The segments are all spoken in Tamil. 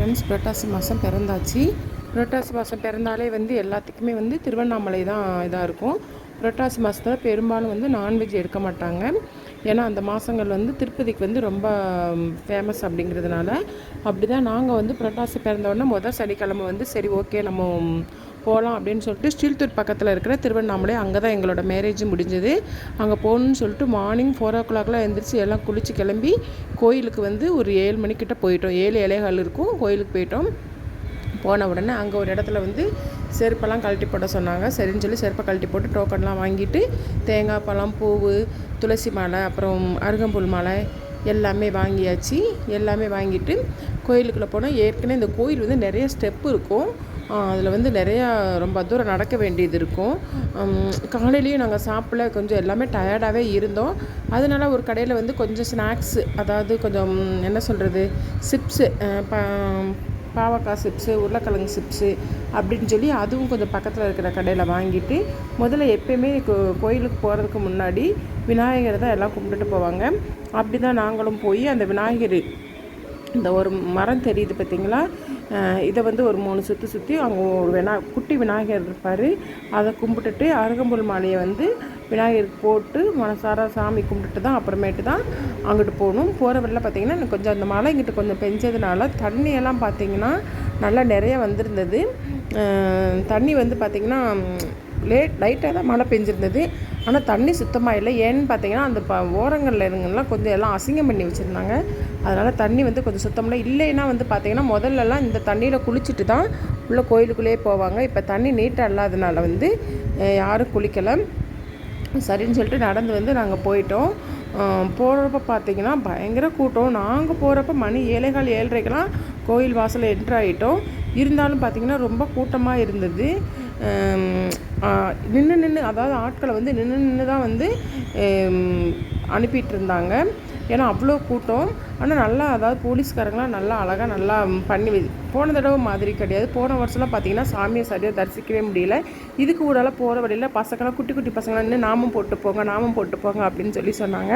ஃப்ரெண்ட்ஸ், புரட்டாசி மாதம் பிறந்தாச்சு. புரட்டாசி மாதம் பிறந்தாலே எல்லாத்துக்குமே திருவண்ணாமலை தான் இதாக இருக்கும். புரட்டாசி மாதத்தில் பெரும்பாலும் நான்வெஜ் எடுக்க மாட்டாங்க. ஏன்னா அந்த மாதங்கள் திருப்பதிக்கு ரொம்ப ஃபேமஸ் அப்படிங்கிறதுனால. அப்படி தான் நாங்கள் புரட்டாசி பிறந்தோடனே மொதல் சனிக்கிழமை சரி ஓகே நம்ம போகலாம் அப்படின்னு சொல்லிட்டு ஸ்டீல்தூர் பக்கத்தில் இருக்கிற திருவண்ணாமலை, அங்கே தான் எங்களோட மேரேஜ் முடிஞ்சது. அங்கே போகணுன்னு சொல்லிட்டு மார்னிங் 4 o'clock எழுந்திரிச்சு எல்லாம் குளித்து கிளம்பி கோயிலுக்கு ஒரு 7 மணிக்கிட்ட போயிட்டோம். 7-7:15 இருக்கும். கோயிலுக்கு போயிட்டோம். போன உடனே அங்கே ஒரு இடத்துல செருப்பெல்லாம் கழட்டி போட சொன்னாங்க. சரின்னு சொல்லி செருப்பை கழட்டி போட்டு டோக்கன்லாம் வாங்கிட்டு தேங்காய் பழம், பூவு, துளசி மாலை, அப்புறம் அருகம்புல் மாலை எல்லாமே வாங்கியாச்சு. எல்லாமே வாங்கிட்டு கோயிலுக்குள்ளே போனால் ஏற்கனவே இந்த கோயில் நிறைய ஸ்டெப்பு இருக்கும். அதில் நிறையா ரொம்ப தூரம் நடக்க வேண்டியது இருக்கும். காலையிலையும் நாங்கள் சாப்பிட கொஞ்சம் எல்லாமே டயர்டாகவே இருந்தோம். அதனால ஒரு கடையில் கொஞ்சம் ஸ்நாக்ஸு, அதாவது கொஞ்சம் என்ன சொல்கிறது, சிப்ஸு, பாவக்காய் சிப்ஸு, உருளைக்கிழங்கு சிப்ஸு அப்படின்னு சொல்லி அதுவும் கொஞ்சம் பக்கத்தில் இருக்கிற கடையில் வாங்கிட்டு முதல்ல எப்பயுமே கோயிலுக்கு போகிறதுக்கு முன்னாடி விநாயகரை தான் எல்லாம் கும்பிட்டுட்டு போவாங்க. அப்படி தான் நாங்களும் போய் அந்த விநாயகர், இந்த ஒரு மரம் தெரியுது பார்த்திங்களா, இதை ஒரு 3 சுற்றி அங்கே ஒரு குட்டி விநாயகர் இருப்பார். அதை கும்பிட்டுட்டு அருகம்புல் மாலையை விநாயகருக்கு போட்டு மனசார சாமி கும்பிட்டுட்டு தான் அப்புறமேட்டு தான் அங்கிட்டு போகணும். போகிற வழியில் பார்த்திங்கன்னா கொஞ்சம் அந்த மழை இங்கிட்டு கொஞ்சம் பெஞ்சதுனால தண்ணியெல்லாம் பார்த்திங்கன்னா நல்லா நிறைய வந்திருந்தது. தண்ணி பார்த்திங்கன்னா லைட்டாக தான் மழை பெஞ்சிருந்தது. ஆனால் தண்ணி சுத்தமாக இல்லை. ஏன்னு பார்த்தீங்கன்னா அந்த ஓரங்களில் இருங்கெல்லாம் கொஞ்சம் எல்லாம் அசிங்கம் பண்ணி வச்சுருந்தாங்க. அதனால் தண்ணி கொஞ்சம் சுத்தமில்லை. இல்லைன்னா பார்த்தீங்கன்னா முதல்லலாம் இந்த தண்ணியில் குளிச்சுட்டு தான் உள்ள கோயிலுக்குள்ளேயே போவாங்க. இப்போ தண்ணி நீட்டாக இல்லாதனால யாரும் குளிக்கலை. சரின்னு சொல்லிட்டு நடந்து நாங்கள் போயிட்டோம். போகிறப்ப பார்த்திங்கன்னா பயங்கர கூட்டம். நாங்கள் போகிறப்ப மணி 7:15-7:30 கோயில் வாசலில் என்ட்ரு ஆகிட்டோம். இருந்தாலும் பார்த்திங்கன்னா ரொம்ப கூட்டமாக இருந்தது. நின்று அதாவது ஆட்களை நின்று தான் அனுப்பிட்டு இருந்தாங்க. ஏன்னா அவ்வளோ கூட்டம். ஆனால் நல்லா, அதாவது போலீஸ்காரங்களாம் நல்லா அழகாக நல்லா பண்ணி போன தடவை மாதிரி கிடையாது. போன வருஷம்லாம் பார்த்திங்கன்னா சாமியை சரியாக தரிசிக்கவே முடியல. இதுக்கு ஊடால போகிற வழியில் பசங்களாம், குட்டி குட்டி பசங்களாம் நின்று நாமம் போட்டு போங்க அப்படின்னு சொல்லி சொன்னாங்க.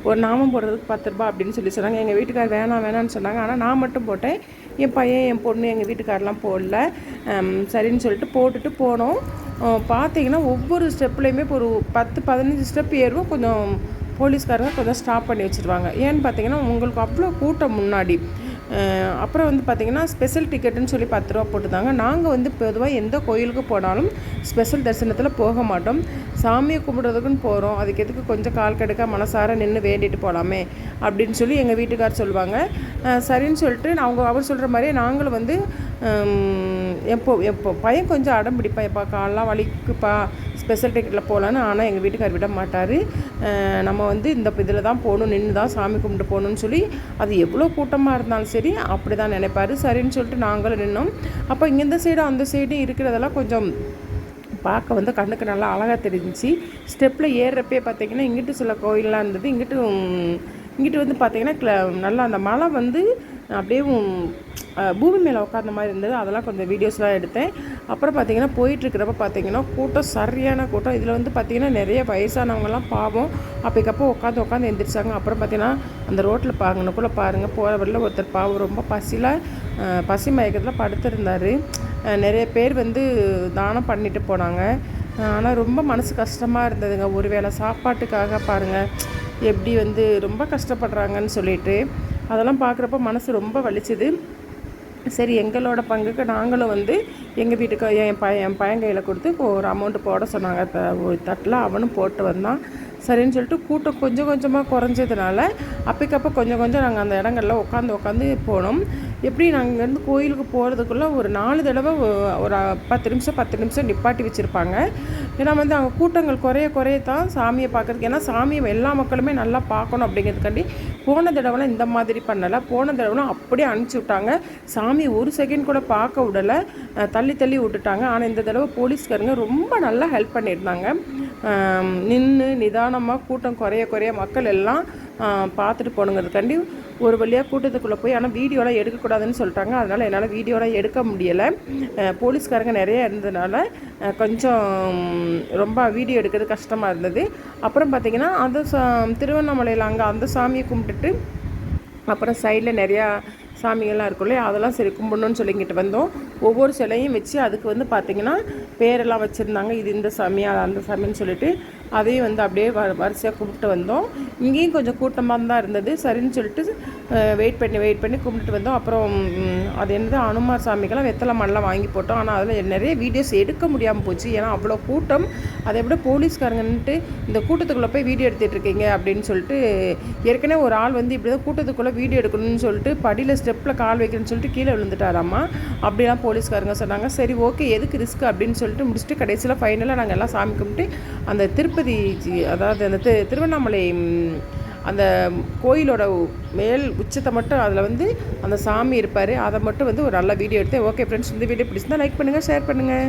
ஒரு நாமம் போடுறதுக்கு 10 ரூபா அப்படின்னு சொல்லி சொன்னாங்க. எங்கள் வீட்டுக்கார் வேணான்னு சொன்னாங்க. ஆனால் நான் மட்டும் போட்டேன். என் பையன், என் பொண்ணு, எங்கள் வீட்டுக்காரெலாம் போடல. சரின்னு சொல்லிட்டு போட்டுட்டு போனோம். பார்த்திங்கன்னா ஒவ்வொரு ஸ்டெப்லேயுமே இப்போ ஒரு 10-15 ஸ்டெப் ஏறுவோம். கொஞ்சம் போலீஸ்காரங்க கொஞ்சம் ஸ்டாப் பண்ணி வச்சுருவாங்க. ஏன்னு பார்த்தீங்கன்னா உங்களுக்கு அவ்வளோ கூட்டம் முன்னாடி. அப்புறம் பார்த்திங்கன்னா ஸ்பெஷல் டிக்கெட்டுன்னு சொல்லி 10 ரூபா போட்டுதாங்க. நாங்கள் பொதுவாக எந்த கோயிலுக்கு போனாலும் ஸ்பெஷல் தரிசனத்தில் போக மாட்டோம். சாமியை கும்பிட்றதுக்குன்னு போகிறோம். அதுக்கு எதுக்கு கொஞ்சம் கால் கெடுக்க மனசார நின்று வேண்டிட்டு போகலாமே அப்படின்னு சொல்லி எங்கள் வீட்டுக்கார் சொல்லுவாங்க. சரின்னு சொல்லிட்டு அவர் சொல்கிற மாதிரியே நாங்களும் எப்போ பையன் கொஞ்சம் அடம் பிடிப்பான். எப்போ காலெலாம் வலிக்குப்பா ஸ்பெஷல் டிக்கெட்டில் போகலான்னு. ஆனால் எங்கள் வீட்டுக்கார் விட மாட்டார். நம்ம இந்த இதில் தான் போகணும், நின்று தான் சாமி கும்பிட்டு போகணுன்னு சொல்லி அது எவ்வளோ கூட்டமாக இருந்தாலும் சரி அப்படி தான் நினைப்பார். சரின்னு சொல்லிட்டு நாங்களும் நின்னோம். அப்போ இங்கே இந்த சைடும் அந்த சைடும் இருக்கிறதெல்லாம் கொஞ்சம் பார்க்க கண்ணுக்கு நல்லா அழகாக தெரிஞ்சிச்சு. ஸ்டெப்பில் ஏறுறப்பே பார்த்திங்கன்னா இங்கிட்டு சில கோயிலெலாம் இருந்தது. இங்கிட்டு பார்த்திங்கன்னா நல்லா அந்த மலை அப்படியே பூமி மேலே உட்காந்த மாதிரி இருந்தது. அதெல்லாம் கொஞ்சம் வீடியோஸ்லாம் எடுத்தேன். அப்புறம் பார்த்திங்கன்னா போயிட்டுருக்கிறப்ப பார்த்திங்கன்னா கூட்டம், சரியான கூட்டம். இதில் பார்த்திங்கன்னா நிறைய வயசானவங்கலாம் பாவம் அப்போக்கப்போ உட்காந்து எந்திரிச்சாங்க. அப்புறம் பார்த்திங்கன்னா அந்த ரோட்டில் பாருங்கக்குள்ளே பாருங்கள், போகிற வழியில் ஒருத்தர் பாவம் ரொம்ப பசி மயக்கத்தில் படுத்திருந்தார். நிறைய பேர் தானம் பண்ணிட்டு போனாங்க. ஆனால் ரொம்ப மனசு கஷ்டமாக இருந்ததுங்க. ஒரு வேளை சாப்பாட்டுக்காக பாருங்கள் எப்படி ரொம்ப கஷ்டப்படுறாங்கன்னு சொல்லிட்டு அதெல்லாம் பார்க்குறப்ப மனசு ரொம்ப வலிச்சுது. சரி, எங்களோட பங்குக்கு நாங்களும் எங்கள் வீட்டுக்கு என் பையன் கையில் கொடுத்து ஒரு அமௌண்ட்டு போட சொன்னாங்க. ஒரு தட்டில் அவனும் போட்டு வந்தான். சரின்னு சொல்லிட்டு கூட்டம் கொஞ்சம் கொஞ்சமாக குறைஞ்சதுனால அப்போக்கப்போ கொஞ்சம் நாங்கள் அந்த இடங்களில் உட்காந்து போனோம். எப்படி நாங்கள் இங்கேருந்து கோயிலுக்கு போகிறதுக்குள்ளே ஒரு 4 தடவை ஒரு 10 நிமிஷம் நிப்பாட்டி வச்சுருப்பாங்க. ஏன்னா அங்கே கூட்டங்கள் குறைய தான் சாமியை பார்க்குறதுக்கு. ஏன்னா சாமியை எல்லா மக்களுமே நல்லா பார்க்கணும் அப்படிங்கிறதுக்காண்டி. போன தடவைலாம் இந்த மாதிரி பண்ணலை. போன தடவைலாம் அப்படியே அனுப்பிச்சி விட்டாங்க. சாமி ஒரு செகண்ட் கூட பார்க்க விடலை, தள்ளி விட்டுட்டாங்க. ஆனால் இந்த தடவை போலீஸ்காரங்க ரொம்ப நல்லா ஹெல்ப் பண்ணியிருந்தாங்க. நின்று நிதானமாக கூட்டம் குறைய மக்கள் எல்லாம் பார்த்துட்டு போகணுங்கிறதுக்காண்டி ஒரு வழியாக கூட்டத்துக்குள்ளே போய், ஆனால் வீடியோலாம் எடுக்கக்கூடாதுன்னு சொல்லிட்டாங்க. அதனால் என்னால் வீடியோலாம் எடுக்க முடியலை. போலீஸ்காரங்க நிறைய இருந்ததுனால கொஞ்சம் ரொம்ப வீடியோ எடுக்கிறது கஷ்டமாக இருந்தது. அப்புறம் பார்த்திங்கன்னா அந்த திருவண்ணாமலையில் அங்கே அந்த சாமியை கும்பிட்டுட்டு அப்புறம் சைடில் நிறையா சாமிகள்லாம் இருக்கும் இல்லையா, அதெல்லாம் சரி கும்பிடணும்னு சொல்லிக்கிட்டு வந்தோம். ஒவ்வொரு சிலையும் வச்சு அதுக்கு வந்து பார்த்திங்கன்னா பேரெல்லாம் வச்சுருந்தாங்க. இது இந்த சாமி அது அந்த சாமின்னு சொல்லிட்டு அதையும் வந்து அப்படியே வரிசையாக கும்பிட்டு வந்தோம். இங்கேயும் கொஞ்சம் கூட்டமாக தான் இருந்தது. சரின்னு சொல்லிட்டு வெயிட் பண்ணி கும்பிட்டு வந்தோம். அப்புறம் அது என்னது அனுமார் சாமிக்கெல்லாம் வெத்தலை மண்ணெலாம் வாங்கி போட்டோம். ஆனால் அதில் நிறைய வீடியோஸ் எடுக்க முடியாமல் போச்சு. ஏன்னா அவ்வளோ கூட்டம். அதை விட போலீஸ்காரங்கன்ட்டு இந்த கூட்டத்துக்குள்ளே போய் வீடியோ எடுத்துகிட்டு இருக்கீங்க அப்படின்னு சொல்லிட்டு ஏற்கனவே ஒரு ஆள் வந்து இப்படி தான் கூட்டத்துக்குள்ளே வீடியோ எடுக்கணும்னு சொல்லிட்டு படியில் ஸ்டெப்பில் கால் வைக்கணும்னு சொல்லிட்டு கீழே விழுந்துட்டாராம்மா. அப்படிலாம் போலீஸ்காரங்க சொன்னாங்க. சரி ஓகே எதுக்கு ரிஸ்க் அப்படின்னு சொல்லிட்டு முடிச்சுட்டு கடைசியில் ஃபைனலாக நாங்கள் எல்லாம் சாமி கும்பிட்டு அந்த திருப்பதி அதாவது அந்த திருவண்ணாமலை அந்த கோயிலோட மேல் உச்சத்தை மட்டும் அதில் வந்து அந்த சாமி இருப்பார், அதை மட்டும் வந்து ஒரு நல்ல வீடியோ எடுத்தேன். ஓகே ஃப்ரெண்ட்ஸ், இந்த வீடியோ பிடிச்சிருந்தா லைக் பண்ணுங்கள், ஷேர் பண்ணுங்கள்.